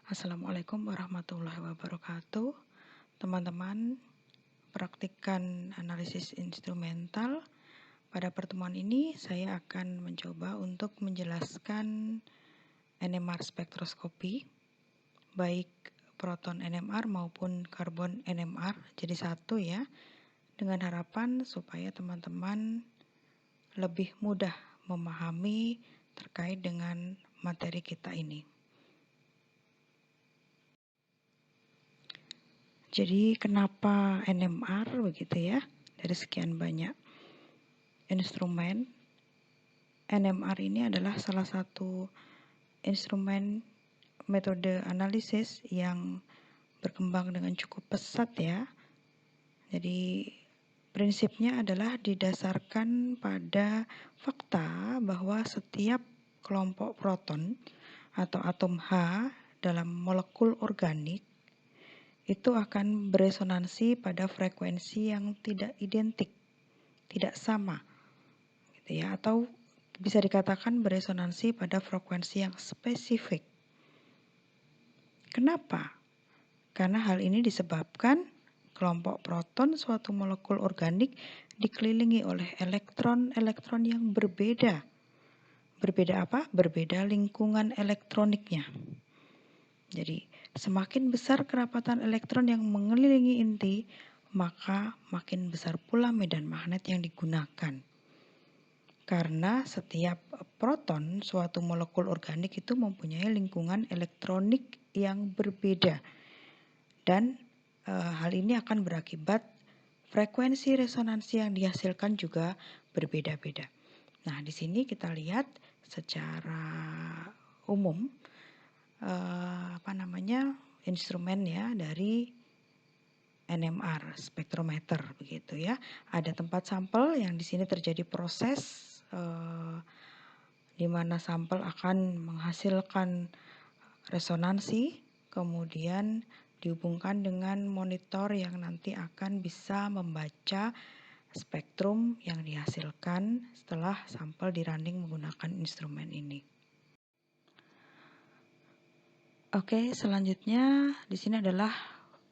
Assalamualaikum warahmatullahi wabarakatuh. Teman-teman, praktikan analisis instrumental. Pada pertemuan ini saya akan mencoba untuk menjelaskan NMR spektroskopi, baik proton NMR maupun karbon NMR jadi satu ya, dengan harapan supaya teman-teman lebih mudah memahami terkait dengan materi kita ini. Jadi kenapa NMR begitu ya? Dari sekian banyak instrumen, NMR ini adalah salah satu instrumen metode analisis yang berkembang dengan cukup pesat ya. Jadi prinsipnya adalah didasarkan pada fakta bahwa setiap kelompok proton atau atom H dalam molekul organik itu akan beresonansi pada frekuensi yang tidak identik, tidak sama, gitu ya, atau bisa dikatakan beresonansi pada frekuensi yang spesifik. Kenapa? Karena hal ini disebabkan kelompok proton suatu molekul organik dikelilingi oleh elektron-elektron yang berbeda. Berbeda apa? Berbeda lingkungan elektroniknya. Jadi, semakin besar kerapatan elektron yang mengelilingi inti, maka makin besar pula medan magnet yang digunakan. Karena setiap proton suatu molekul organik itu mempunyai lingkungan elektronik yang berbeda. Dan hal ini akan berakibat frekuensi resonansi yang dihasilkan juga berbeda-beda. Nah, di sini kita lihat secara umum instrumen ya dari NMR spektrometer begitu ya. Ada tempat sampel yang di sini terjadi proses di mana sampel akan menghasilkan resonansi, kemudian dihubungkan dengan monitor yang nanti akan bisa membaca spektrum yang dihasilkan setelah sampel dirunning menggunakan instrumen ini. Oke, selanjutnya di sini adalah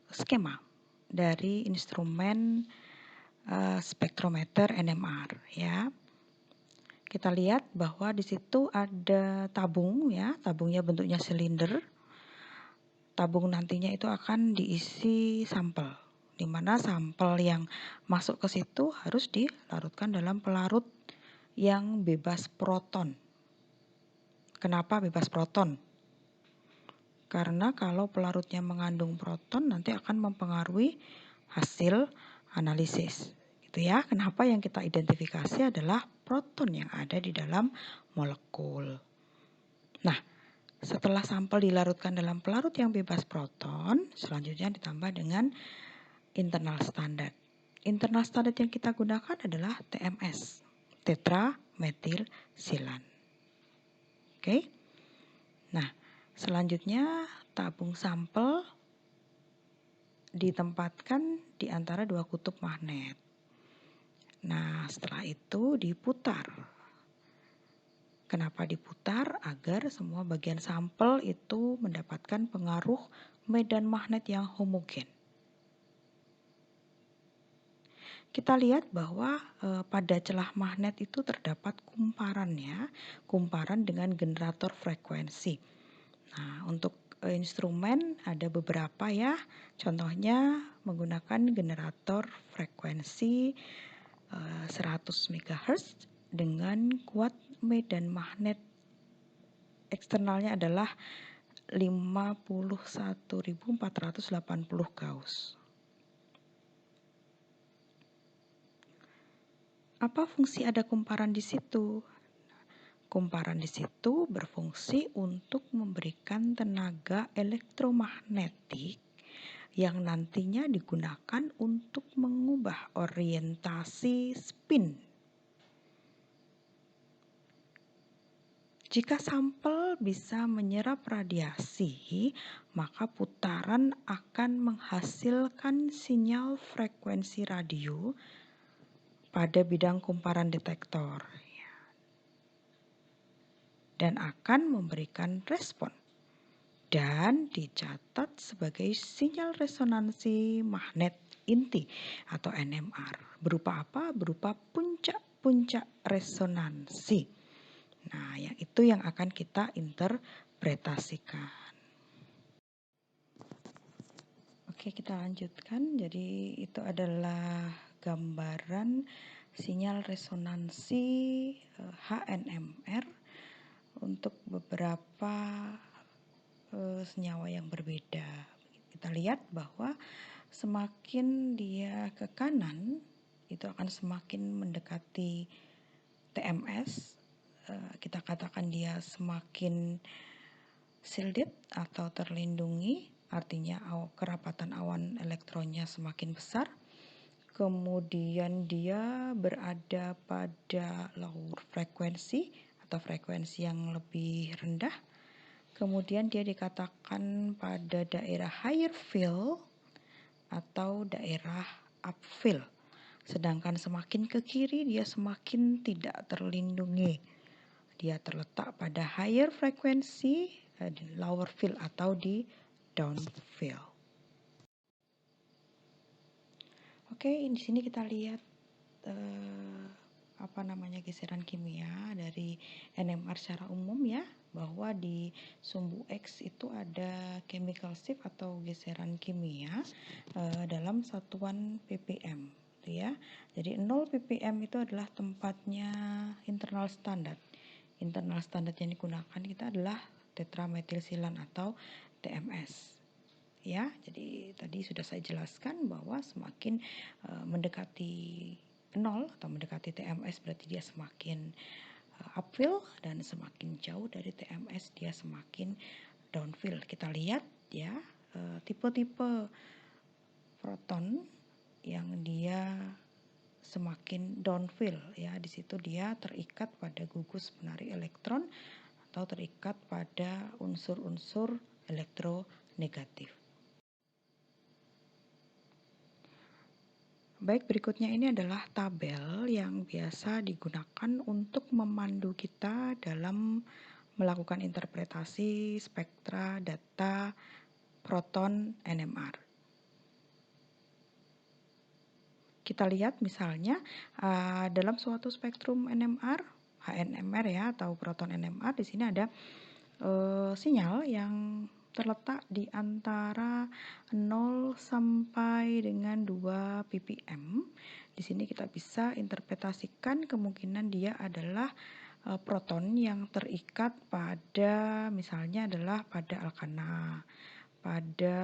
skema dari instrumen spektrometer NMR ya. Kita lihat bahwa di situ ada tabung ya, tabungnya bentuknya silinder. Tabung nantinya itu akan diisi sampel, di mana sampel yang masuk ke situ harus dilarutkan dalam pelarut yang bebas proton. Kenapa bebas proton? Karena kalau pelarutnya mengandung proton nanti akan mempengaruhi hasil analisis. Gitu ya. Kenapa yang kita identifikasi adalah proton yang ada di dalam molekul. Nah, setelah sampel dilarutkan dalam pelarut yang bebas proton, selanjutnya ditambah dengan internal standard. Internal standard yang kita gunakan adalah TMS, tetrametilsilan. Oke. Nah, selanjutnya tabung sampel ditempatkan di antara dua kutub magnet. Nah, setelah itu diputar. Kenapa diputar? Agar semua bagian sampel itu mendapatkan pengaruh medan magnet yang homogen. Kita lihat bahwa pada celah magnet itu terdapat kumparan ya, kumparan dengan generator frekuensi. Nah, untuk instrumen ada beberapa ya, contohnya menggunakan generator frekuensi 100 MHz dengan kuat medan magnet eksternalnya adalah 51.480 Gauss. Apa fungsi ada kumparan di situ? Kumparan di situ berfungsi untuk memberikan tenaga elektromagnetik yang nantinya digunakan untuk mengubah orientasi spin. Jika sampel bisa menyerap radiasi, maka putaran akan menghasilkan sinyal frekuensi radio pada bidang kumparan detektor dan akan memberikan respon dan dicatat sebagai sinyal resonansi magnet inti atau NMR. Berupa apa? Berupa puncak-puncak resonansi. Nah, yang itu yang akan kita interpretasikan. Oke, kita lanjutkan. Jadi itu adalah gambaran sinyal resonansi HNMR untuk beberapa senyawa yang berbeda. Kita lihat bahwa semakin dia ke kanan, itu akan semakin mendekati TMS. Kita katakan dia semakin shielded atau terlindungi, artinya kerapatan awan elektronnya semakin besar. Kemudian dia berada pada lower frekuensi atau frekuensi yang lebih rendah. Kemudian dia dikatakan pada daerah higher field atau daerah upfield. Sedangkan semakin ke kiri dia semakin tidak terlindungi. Dia terletak pada higher frekuensi, di lower field atau di downfield. Oke, di sini kita lihat geseran kimia dari NMR secara umum ya, bahwa di sumbu X itu ada chemical shift atau geseran kimia dalam satuan ppm ya. Jadi 0 ppm itu adalah tempatnya internal standard. Internal standard yang digunakan kita adalah tetrametilsilan atau TMS. Ya, jadi tadi sudah saya jelaskan bahwa semakin mendekati 0 atau mendekati TMS berarti dia semakin upfield, dan semakin jauh dari TMS dia semakin downfield. Kita lihat ya tipe-tipe proton yang dia semakin downfield ya, di situ dia terikat pada gugus penarik elektron atau terikat pada unsur-unsur elektronegatif. Baik, berikutnya ini adalah tabel yang biasa digunakan untuk memandu kita dalam melakukan interpretasi spektra data proton NMR. Kita lihat misalnya dalam suatu spektrum NMR, HNMR ya, atau proton NMR, di sini ada sinyal yang terletak di antara 0 sampai dengan 2 ppm. Di sini kita bisa interpretasikan kemungkinan dia adalah proton yang terikat pada, misalnya adalah pada alkana, pada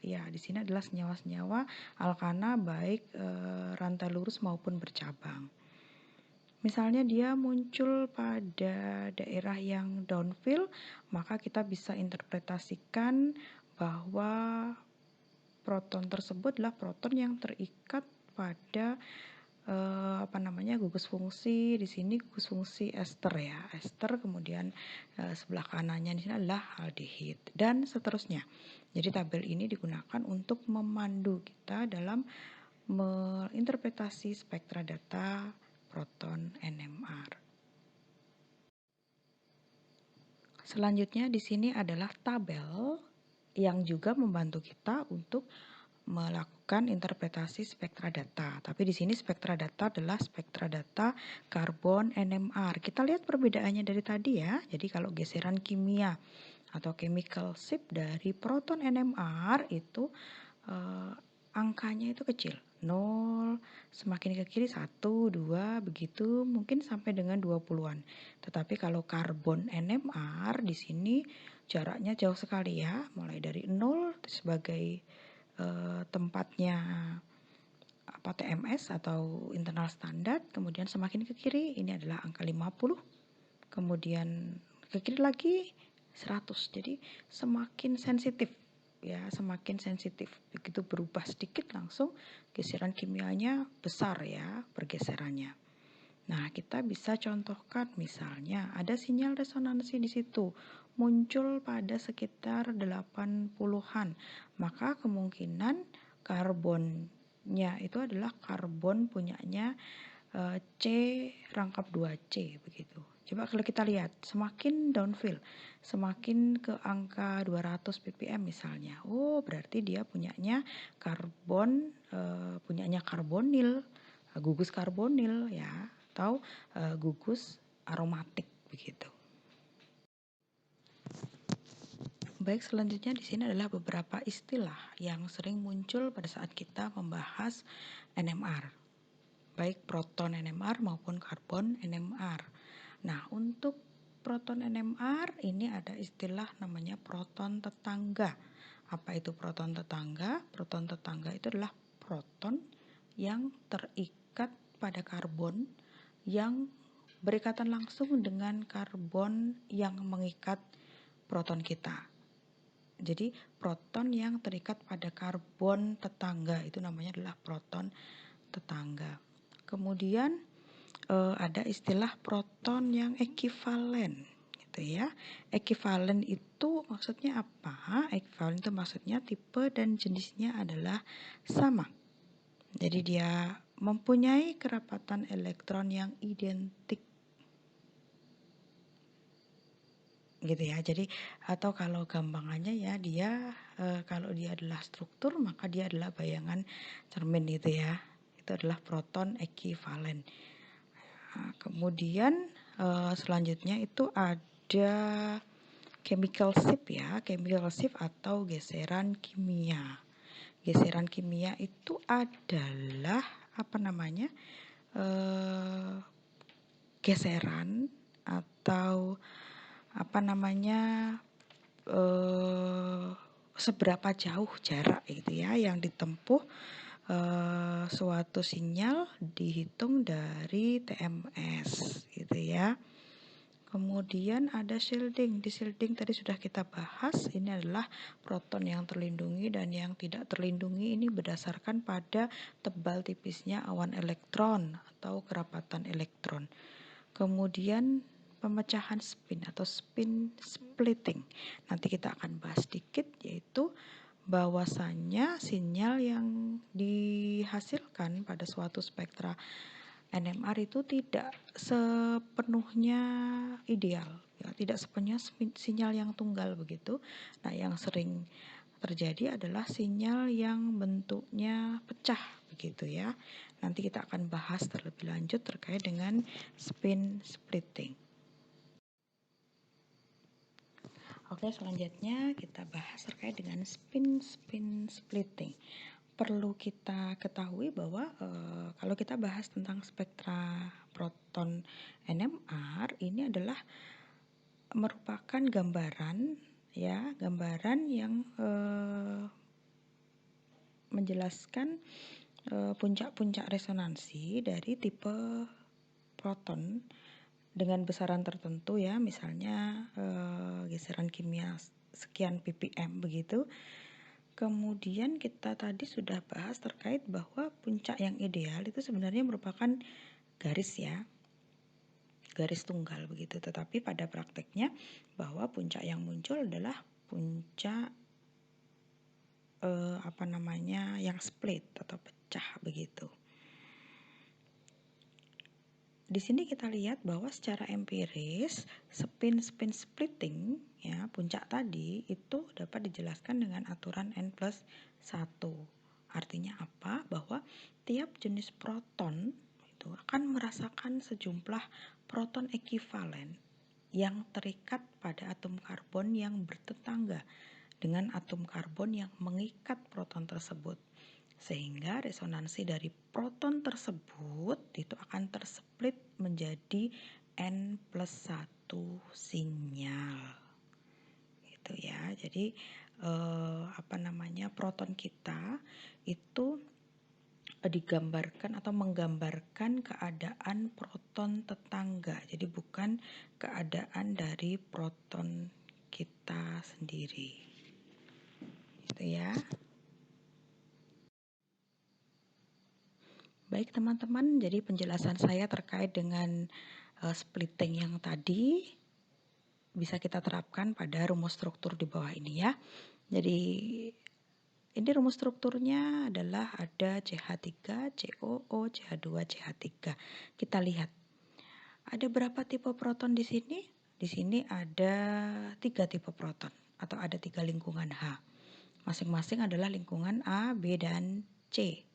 di sini adalah senyawa-senyawa alkana baik rantai lurus maupun bercabang. Misalnya dia muncul pada daerah yang downfield, maka kita bisa interpretasikan bahwa proton tersebut adalah proton yang terikat pada gugus fungsi. Di sini gugus fungsi ester ya, ester, kemudian sebelah kanannya di sini adalah aldehid dan seterusnya. Jadi tabel ini digunakan untuk memandu kita dalam menginterpretasi spektra data proton NMR. Selanjutnya di sini adalah tabel yang juga membantu kita untuk melakukan interpretasi spektra data. Tapi di sini spektra data adalah spektra data karbon NMR. Kita lihat perbedaannya dari tadi ya. Jadi kalau geseran kimia atau chemical shift dari proton NMR itu angkanya itu kecil. 0, semakin ke kiri 1, 2, begitu mungkin sampai dengan 20-an. Tetapi kalau karbon NMR di sini jaraknya jauh sekali ya, mulai dari 0 sebagai tempatnya TMS atau internal standard, kemudian semakin ke kiri ini adalah angka 50, kemudian ke kiri lagi 100. Jadi semakin sensitif ya, semakin sensitif. Begitu berubah sedikit langsung geseran kimianya besar ya pergeserannya. Nah, kita bisa contohkan misalnya ada sinyal resonansi di situ muncul pada sekitar 80-an. Maka kemungkinan karbonnya itu adalah karbon punyanya C rangkap 2C begitu. Coba kalau kita lihat, semakin downfill, semakin ke angka 200 ppm misalnya. Oh, berarti dia punyanya karbonil, gugus karbonil ya, atau gugus aromatik begitu. Baik, selanjutnya di sini adalah beberapa istilah yang sering muncul pada saat kita membahas NMR. Baik proton NMR maupun karbon NMR. Nah, untuk proton NMR ini ada istilah namanya proton tetangga. Apa itu proton tetangga? Proton tetangga itu adalah proton yang terikat pada karbon yang berikatan langsung dengan karbon yang mengikat proton kita. Jadi proton yang terikat pada karbon tetangga itu namanya adalah proton tetangga. Kemudian ada istilah proton yang ekivalen gitu ya. Ekivalen itu maksudnya apa? Ekivalen itu maksudnya tipe dan jenisnya adalah sama. Jadi dia mempunyai kerapatan elektron yang identik gitu ya. Jadi atau kalau gampangannya ya dia kalau dia adalah struktur maka dia adalah bayangan cermin gitu ya. Itu adalah proton ekivalen. Nah, kemudian selanjutnya itu ada chemical shift ya, chemical shift atau geseran kimia. Geseran kimia itu adalah apa namanya? Geseran atau apa namanya? Seberapa jauh jarak gitu ya yang ditempuh suatu sinyal dihitung dari TMS gitu ya. Kemudian ada shielding. Di shielding tadi sudah kita bahas, ini adalah proton yang terlindungi dan yang tidak terlindungi ini berdasarkan pada tebal tipisnya awan elektron atau kerapatan elektron. Kemudian pemecahan spin atau spin splitting. Nanti kita akan bahas sedikit, yaitu bahwasannya sinyal yang dihasilkan pada suatu spektra NMR itu tidak sepenuhnya ideal, ya, tidak sepenuhnya sinyal yang tunggal begitu. Nah, yang sering terjadi adalah sinyal yang bentuknya pecah begitu ya. Nanti kita akan bahas terlebih lanjut terkait dengan spin splitting. Oke, selanjutnya kita bahas terkait dengan spin splitting. Perlu kita ketahui bahwa kalau kita bahas tentang spektra proton NMR ini adalah merupakan gambaran ya, gambaran yang menjelaskan puncak-puncak resonansi dari tipe proton dengan besaran tertentu ya, misalnya geseran kimia sekian ppm begitu. Kemudian kita tadi sudah bahas terkait bahwa puncak yang ideal itu sebenarnya merupakan garis ya, garis tunggal begitu. Tetapi pada prakteknya bahwa puncak yang muncul adalah puncak yang split atau pecah begitu. Di sini kita lihat bahwa secara empiris spin splitting ya, puncak tadi itu dapat dijelaskan dengan aturan N+1. Artinya apa? Bahwa tiap jenis proton itu akan merasakan sejumlah proton ekivalen yang terikat pada atom karbon yang bertetangga dengan atom karbon yang mengikat proton tersebut. Sehingga resonansi dari proton tersebut itu akan tersplit menjadi N+1 sinyal. Gitu ya. Jadi proton kita itu digambarkan atau menggambarkan keadaan proton tetangga. Jadi bukan keadaan dari proton kita sendiri. Gitu ya. Baik teman-teman, jadi penjelasan saya terkait dengan splitting yang tadi bisa kita terapkan pada rumus struktur di bawah ini ya. Jadi ini rumus strukturnya adalah ada CH3, COO, CH2, CH3. Kita lihat Ada berapa tipe proton di sini? Di sini ada 3 tipe proton atau ada 3 lingkungan H. Masing-masing adalah lingkungan A, B, dan C.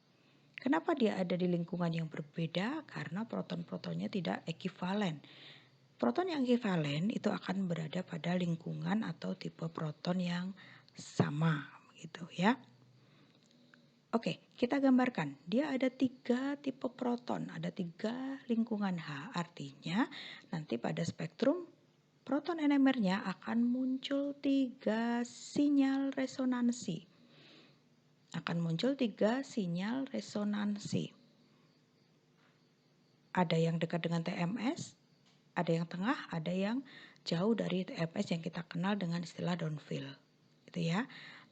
Kenapa dia ada di lingkungan yang berbeda? Karena proton-protonnya tidak ekivalen. Proton yang ekivalen itu akan berada pada lingkungan atau tipe proton yang sama, gitu ya. Oke, kita gambarkan. Dia ada 3 tipe proton, ada 3 lingkungan H. Artinya nanti pada spektrum proton NMR-nya akan muncul 3 sinyal resonansi. Akan muncul 3 sinyal resonansi. Ada yang dekat dengan TMS, ada yang tengah, ada yang jauh dari TMS yang kita kenal dengan istilah downfield. Gitu ya.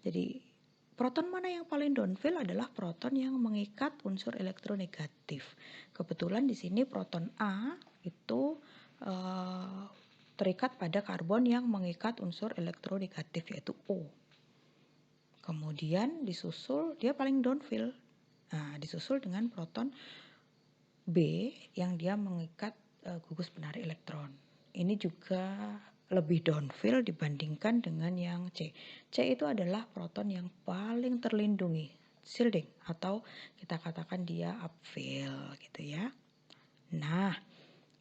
Jadi proton mana yang paling downfield adalah proton yang mengikat unsur elektronegatif. Kebetulan di sini proton A itu terikat pada karbon yang mengikat unsur elektronegatif yaitu O. Kemudian disusul, dia paling downfield. Nah, disusul dengan proton B yang dia mengikat gugus penarik elektron. Ini juga lebih downfield dibandingkan dengan yang C. C itu adalah proton yang paling terlindungi, shielding, atau kita katakan dia upfield gitu ya. Nah,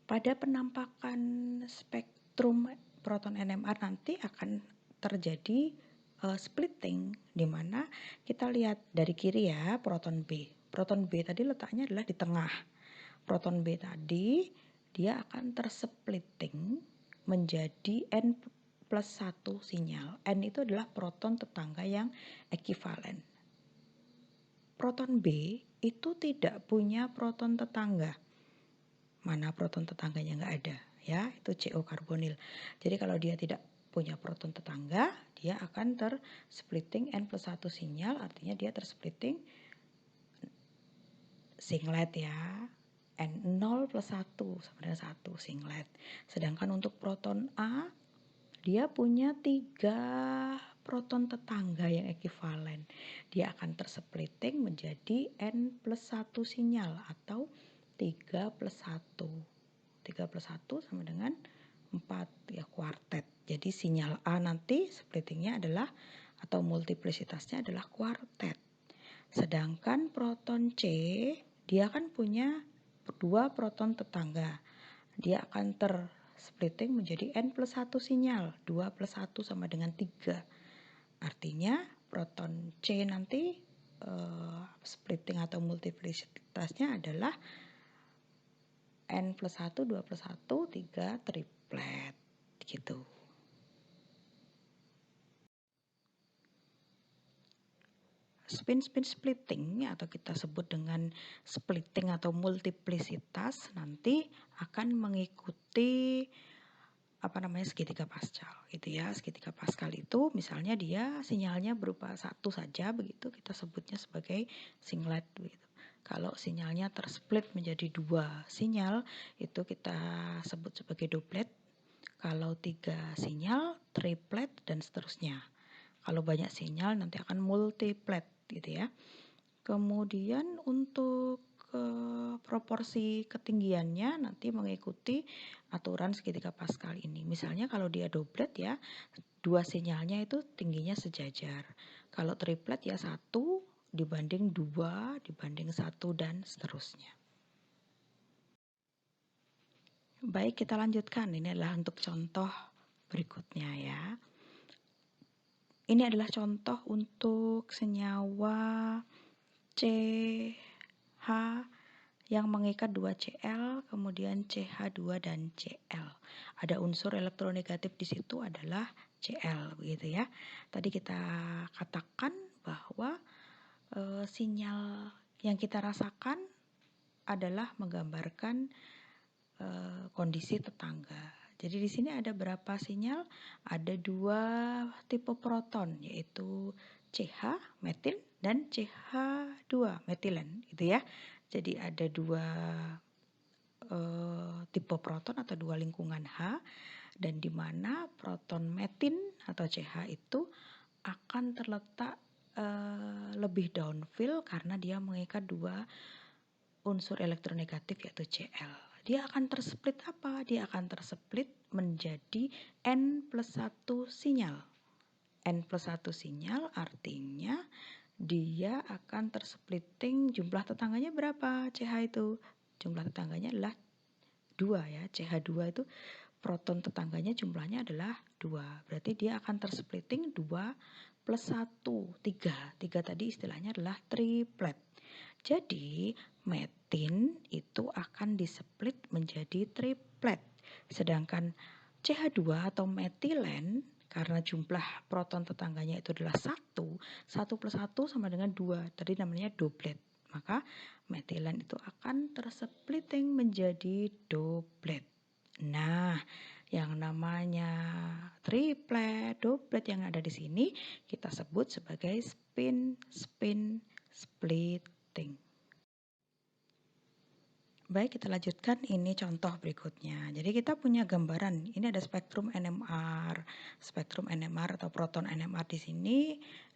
pada penampakan spektrum proton NMR nanti akan terjadi splitting, di mana kita lihat dari kiri ya, proton B. Proton B tadi letaknya adalah di tengah. Proton B tadi dia akan tersplitting menjadi N plus 1 sinyal. N itu adalah proton tetangga yang ekivalen. Proton B itu tidak punya proton tetangga. Mana proton tetangganya nggak ada, ya, itu CO karbonil. Jadi kalau dia tidak punya proton tetangga, dia akan tersplitting N plus 1 sinyal, artinya dia tersplitting singlet ya. N0 plus 1 sama dengan 1 singlet. Sedangkan untuk proton A, dia punya 3 proton tetangga yang ekivalen. Dia akan tersplitting menjadi N plus 1 sinyal atau 3 plus 1. 3 plus 1 sama dengan 4 ya, kuartet. Jadi sinyal A nanti splittingnya adalah atau multiplisitasnya adalah kuartet. Sedangkan proton C, dia kan punya 2 proton tetangga. Dia akan tersplitting menjadi N plus 1 sinyal. 2 plus 1 sama dengan 3. Artinya proton C nanti splitting atau multiplisitasnya adalah N plus 1, 2 plus 1, 3 triplet gitu. Spin-spin splitting atau kita sebut dengan splitting atau multiplisitas nanti akan mengikuti segitiga Pascal gitu ya. Segitiga Pascal itu misalnya dia sinyalnya berupa 1 saja begitu, kita sebutnya sebagai singlet begitu. Kalau sinyalnya tersplit menjadi 2 sinyal itu kita sebut sebagai doublet. Kalau 3 sinyal triplet dan seterusnya. Kalau banyak sinyal nanti akan multiplet gitu ya. Kemudian untuk proporsi ketinggiannya nanti mengikuti aturan segitiga Pascal ini. Misalnya kalau dia doublet ya, 2 sinyalnya itu tingginya sejajar. Kalau triplet ya 1 dibanding 2 dibanding 1 dan seterusnya. Baik, kita lanjutkan. Ini adalah untuk contoh berikutnya ya. Ini adalah contoh untuk senyawa CH yang mengikat 2 Cl, kemudian CH2 dan Cl. Ada unsur elektronegatif di situ adalah Cl, begitu ya. Tadi kita katakan bahwa sinyal yang kita rasakan adalah menggambarkan kondisi tetangga. Jadi di sini ada berapa sinyal? Ada 2 tipe proton, yaitu CH metil dan CH2 metilen, gitu ya. Jadi ada 2 tipe proton atau 2 lingkungan H, dan di mana proton metin atau CH itu akan terletak lebih downfield karena dia mengikat 2 unsur elektronegatif yaitu Cl. dia akan tersplit apa? Dia akan tersplit menjadi N plus 1 sinyal. N plus 1 sinyal artinya dia akan tersplitting, jumlah tetangganya berapa CH itu? Jumlah tetangganya adalah 2 ya. CH2 itu proton tetangganya jumlahnya adalah 2. Berarti dia akan tersplitting 2 plus 1, 3. 3 tadi istilahnya adalah triplet. Jadi metin itu akan displit menjadi triplet. Sedangkan CH2 atau metilen karena jumlah proton tetangganya itu adalah 1, 1 plus 1 sama dengan 2. Tadi namanya doblet. Maka metilen itu akan tersplitting menjadi doblet. Nah, yang namanya triplet, doblet yang ada di sini kita sebut sebagai spin-spin splitting. Baik, kita lanjutkan, ini contoh berikutnya. Jadi kita punya gambaran, ini ada spektrum NMR. Spektrum NMR atau proton NMR di sini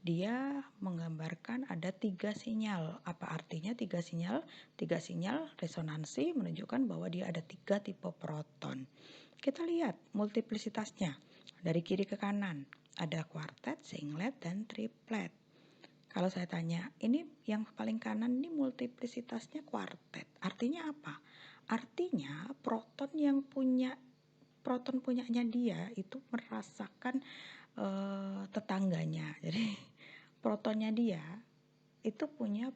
dia menggambarkan ada 3 sinyal. Apa artinya 3 sinyal? 3 sinyal resonansi menunjukkan bahwa dia ada 3 tipe proton. Kita lihat multiplisitasnya dari kiri ke kanan. Ada kuartet, singlet, dan triplet. Kalau saya tanya, ini yang paling kanan ini multiplisitasnya kuartet. Artinya apa? Artinya proton punyanya dia itu merasakan tetangganya. Jadi protonnya dia itu punya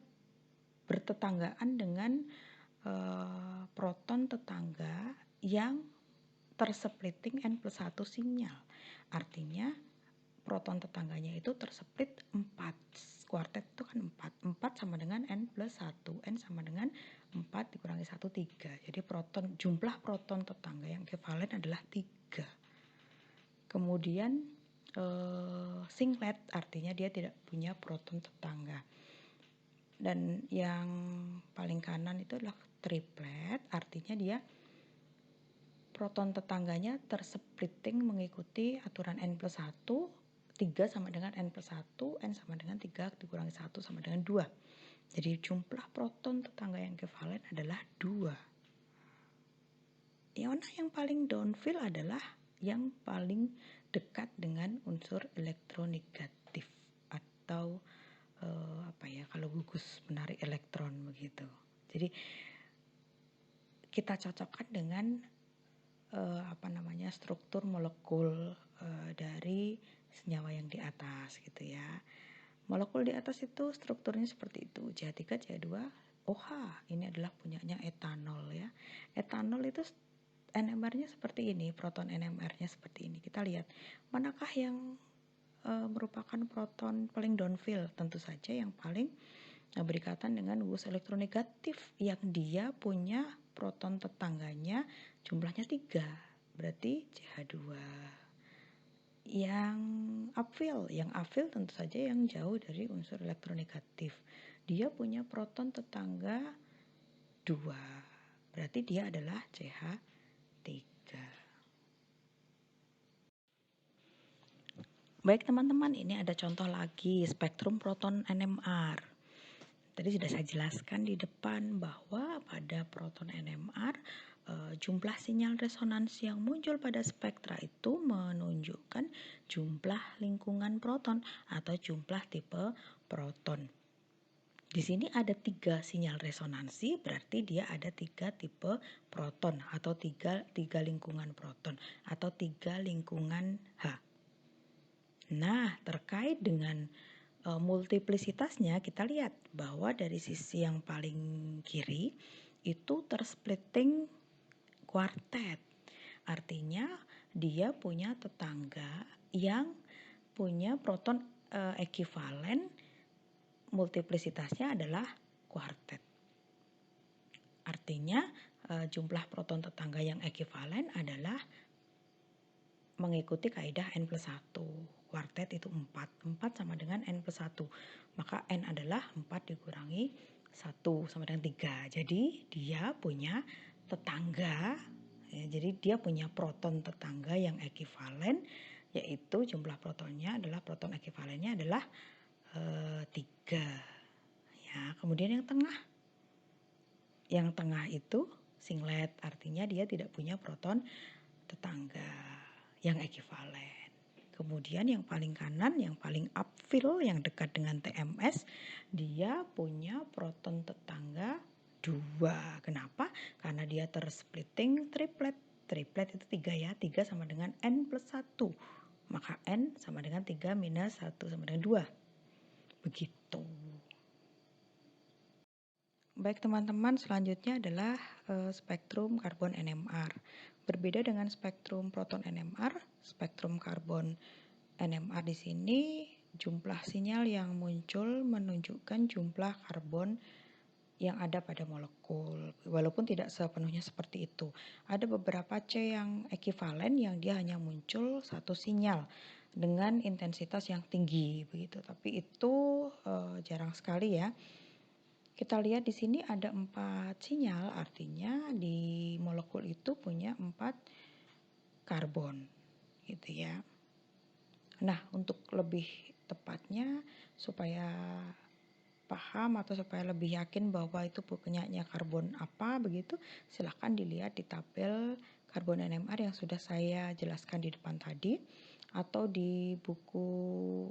bertetanggaan dengan proton tetangga yang tersplitting N plus 1 sinyal. Artinya proton tetangganya itu tersplit 4. Kuartet itu kan 4. 4 sama dengan N plus 1. N sama dengan 4 dikurangi 1, 3. Jadi jumlah proton tetangga yang ekivalen adalah 3. Kemudian singlet artinya dia tidak punya proton tetangga. Dan yang paling kanan itu adalah triplet, artinya dia proton tetangganya tersplitting mengikuti aturan N plus 1. 3 sama dengan N plus 1, N sama dengan 3 dikurangi 1 sama dengan 2. Jadi jumlah proton tetangga yang ekivalen adalah 2. Yang paling downfill adalah yang paling dekat dengan unsur elektronegatif atau kalau gugus menarik elektron begitu. Jadi kita cocokkan dengan struktur molekul dari senyawa yang di atas gitu ya. Molekul di atas itu strukturnya seperti itu, CH3, CH2, OH. Ini adalah punyanya etanol ya. Etanol itu NMR-nya seperti ini, proton NMR-nya seperti ini. Kita lihat manakah yang merupakan proton paling downfill. Tentu saja yang paling berikatan dengan gugus elektronegatif yang dia punya proton tetangganya jumlahnya 3. Berarti CH2. Yang upfill tentu saja yang jauh dari unsur elektronegatif. Dia punya proton tetangga 2. Berarti dia adalah CH3. Baik teman-teman, ini ada contoh lagi spektrum proton NMR. Tadi sudah saya jelaskan di depan bahwa pada proton NMR jumlah sinyal resonansi yang muncul pada spektra itu menunjukkan jumlah lingkungan proton atau jumlah tipe proton. Di sini ada 3 sinyal resonansi, berarti dia ada 3 tipe proton atau 3 lingkungan proton atau 3 lingkungan H. Nah, terkait dengan multiplisitasnya kita lihat bahwa dari sisi yang paling kiri itu tersplitting kuartet. Artinya dia punya tetangga yang punya proton ekivalen, multiplisitasnya adalah kuartet. Artinya jumlah proton tetangga yang ekivalen adalah mengikuti kaidah N plus 1. Kuartet itu 4. 4 sama dengan N plus 1. Maka N adalah 4 dikurangi 1 sama dengan 3. Jadi dia punya tetangga. Jadi dia punya proton tetangga yang ekivalen. Yaitu jumlah protonnya adalah proton ekivalennya adalah 3. Ya, kemudian yang tengah. Yang tengah itu singlet, artinya dia tidak punya proton tetangga yang ekivalen. Kemudian yang paling kanan, yang paling upfill, yang dekat dengan TMS, dia punya proton tetangga 2. Kenapa? Karena dia tersplitting triplet. Triplet itu 3 ya, 3 sama dengan N plus 1. Maka N sama dengan 3 minus 1 sama dengan 2. Begitu. Baik teman-teman, selanjutnya adalah spektrum karbon NMR. Berbeda dengan spektrum proton NMR, spektrum karbon NMR di sini jumlah sinyal yang muncul menunjukkan jumlah karbon yang ada pada molekul. Walaupun tidak sepenuhnya seperti itu. Ada beberapa C yang ekivalen yang dia hanya muncul satu sinyal dengan intensitas yang tinggi begitu. Tapi itu jarang sekali ya. Kita lihat di sini ada 4 sinyal, artinya di molekul itu punya 4 karbon, gitu ya. Nah, untuk lebih tepatnya supaya paham atau supaya lebih yakin bahwa itu punya karbon apa begitu, silahkan dilihat di tabel karbon NMR yang sudah saya jelaskan di depan tadi, atau di buku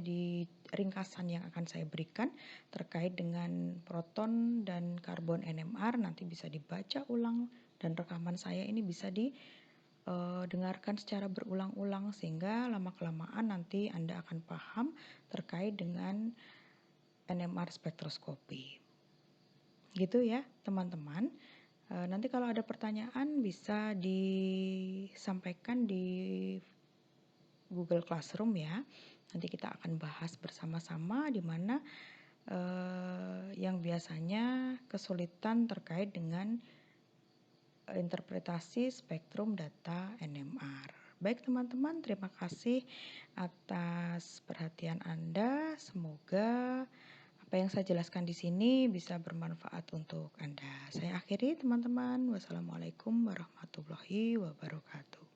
di ringkasan yang akan saya berikan terkait dengan proton dan karbon NMR. Nanti bisa dibaca ulang dan rekaman saya ini bisa didengarkan secara berulang-ulang sehingga lama-kelamaan nanti Anda akan paham terkait dengan NMR spektroskopi. Gitu ya teman-teman. Nanti kalau ada pertanyaan bisa disampaikan di Google Classroom ya. Nanti kita akan bahas bersama-sama di mana yang biasanya kesulitan terkait dengan interpretasi spektrum data NMR. Baik teman-teman, terima kasih atas perhatian Anda. Semoga apa yang saya jelaskan di sini bisa bermanfaat untuk Anda. Saya akhiri teman-teman. Wassalamualaikum warahmatullahi wabarakatuh.